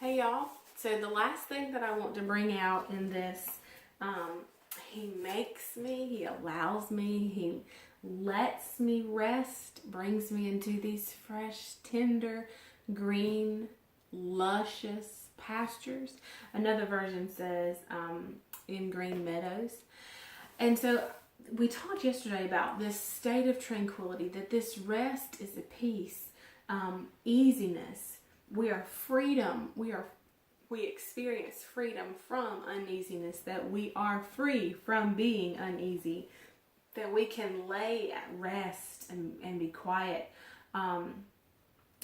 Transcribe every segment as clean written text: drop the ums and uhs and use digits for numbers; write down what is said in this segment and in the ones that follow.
Hey y'all, so the last thing that I want to bring out in this, he makes me, he allows me, he lets me rest, brings me into these fresh, tender, green, luscious pastures. Another version says in green meadows. And so we talked yesterday about this state of tranquility, that this rest is a peace, easiness. We are freedom. We experience freedom from uneasiness, that we are free from being uneasy, that we can lay at rest and be quiet.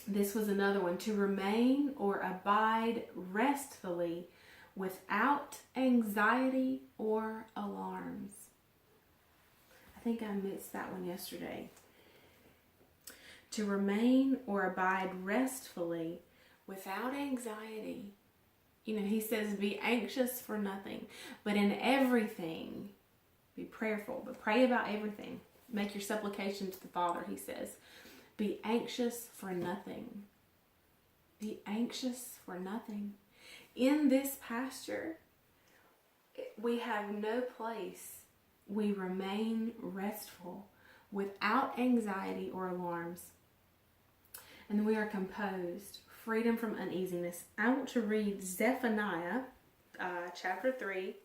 This was another one: to remain or abide restfully without anxiety or alarms. I think I missed that one yesterday. To remain or abide restfully without anxiety. You know, he says, be anxious for nothing, but in everything, be prayerful, but pray about everything. Make your supplication to the Father, he says. Be anxious for nothing. Be anxious for nothing. In this pasture, we have no place. We remain restful without anxiety or alarms. And we are composed, freedom from uneasiness. I want to read Zephaniah chapter 3.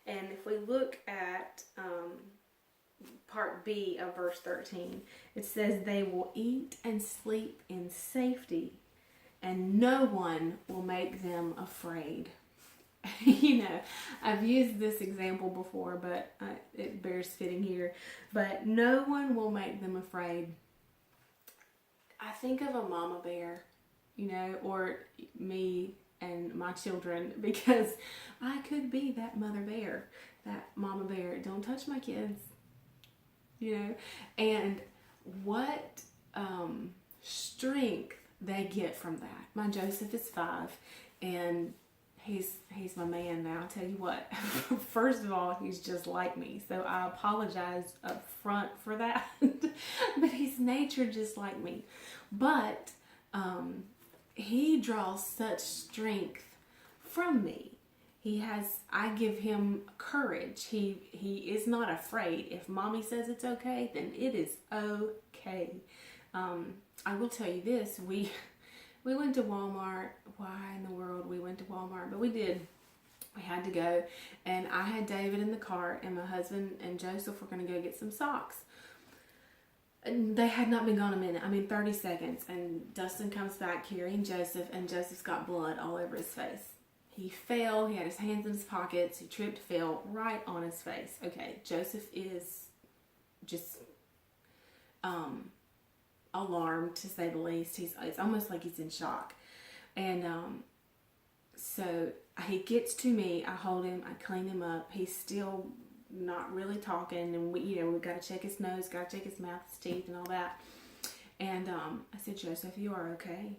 And if we look at part B of verse 13, it says, they will eat and sleep in safety, and no one will make them afraid. You know, I've used this example before, but it bears fitting here. But no one will make them afraid. I think of a mama bear, you know, or me and my children, because I could be that mother bear, that mama bear. Don't touch my kids, you know. And what strength they get from that. My Joseph is 5, and he's my man now. I'll tell you what, first of all, he's just like me, so I apologize up front for that. But he's natured just like me. But he draws such strength from me. I give him courage. He is not afraid. If mommy says it's okay, then it is okay. I will tell you this, we went to Walmart. Why in the world we went to Walmart? But we did. We had to go. And I had David in the car, and my husband and Joseph were going to go get some socks. And they had not been gone a minute. 30 seconds. And Dustin comes back carrying Joseph, and Joseph's got blood all over his face. He fell. He had his hands in his pockets. He tripped, fell right on his face. Okay, Joseph is just alarmed, to say the least. It's almost like he's in shock. And so he gets to me. I hold him. I clean him up. He's still not really talking, and we've got to check his nose, got to check his mouth, his teeth, and all that. And I said, Joseph, you are okay.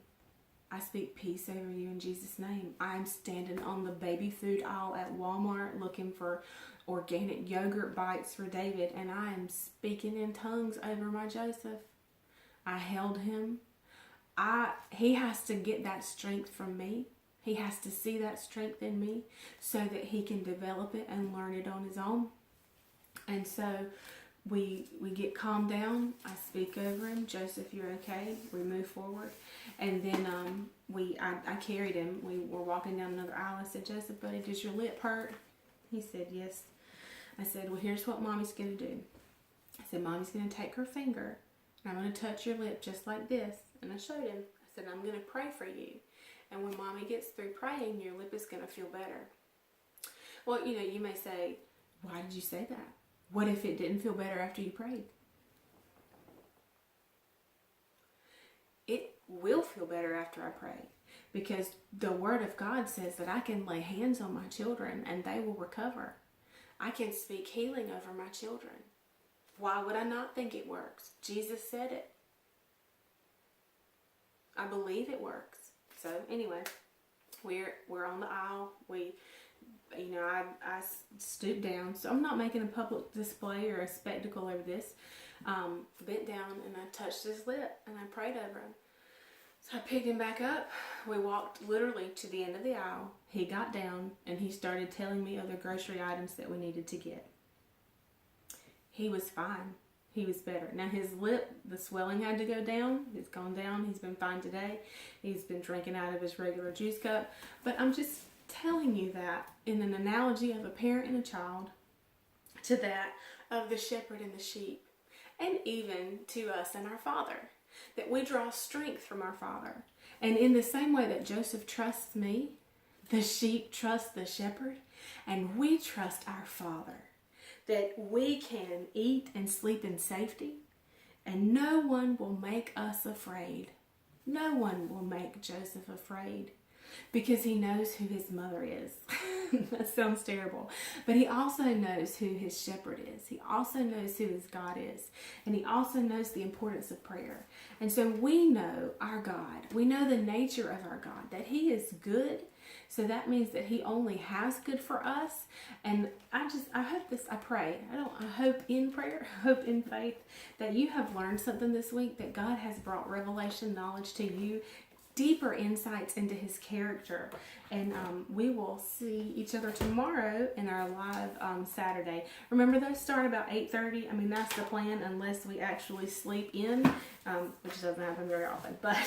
I speak peace over you in Jesus' name. I'm standing on the baby food aisle at Walmart looking for organic yogurt bites for David, and I am speaking in tongues over my Joseph. I held him. He has to get that strength from me. He has to see that strength in me so that he can develop it and learn it on his own. And so we get calmed down. I speak over him. Joseph, you're okay. We move forward. And then I carried him. We were walking down another aisle. I said, Joseph, buddy, does your lip hurt? He said, yes. I said, well, here's what mommy's going to do. I said, mommy's going to take her finger, and I'm going to touch your lip just like this. And I showed him. I said, I'm going to pray for you. And when mommy gets through praying, your lip is going to feel better. Well, you may say, why did you say that? What if it didn't feel better after you prayed? It will feel better after I pray, because the Word of God says that I can lay hands on my children and they will recover. I can speak healing over my children. Why would I not think it works? Jesus said it. I believe it works. So anyway, we're on the aisle. I stooped down, so I'm not making a public display or a spectacle over this. Bent down and I touched his lip and I prayed over him. So I picked him back up. We walked literally to the end of the aisle. He got down and he started telling me other grocery items that we needed to get. He was fine. He was better. Now his lip, the swelling had to go down. It's gone down. He's been fine today. He's been drinking out of his regular juice cup. But I'm just telling you that in an analogy of a parent and a child to that of the shepherd and the sheep, and even to us and our Father, that we draw strength from our Father. And in the same way that Joseph trusts me, the sheep trust the shepherd, and we trust our Father, that we can eat and sleep in safety, and no one will make us afraid. No one will make Joseph afraid, because he knows who his mother is. That sounds terrible. But he also knows who his shepherd is. He also knows who his God is. And he also knows the importance of prayer. And so we know our God. We know the nature of our God, that he is good. So that means that he only has good for us. And I pray, I hope in prayer, hope in faith, that you have learned something this week, that God has brought revelation knowledge to you, deeper insights into his character. And we will see each other tomorrow in our live Saturday. Remember, those start about 8:30. I mean, that's the plan, unless we actually sleep in, which doesn't happen very often. But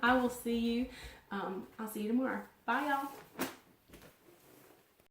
I will see you. I'll see you tomorrow. Bye, y'all.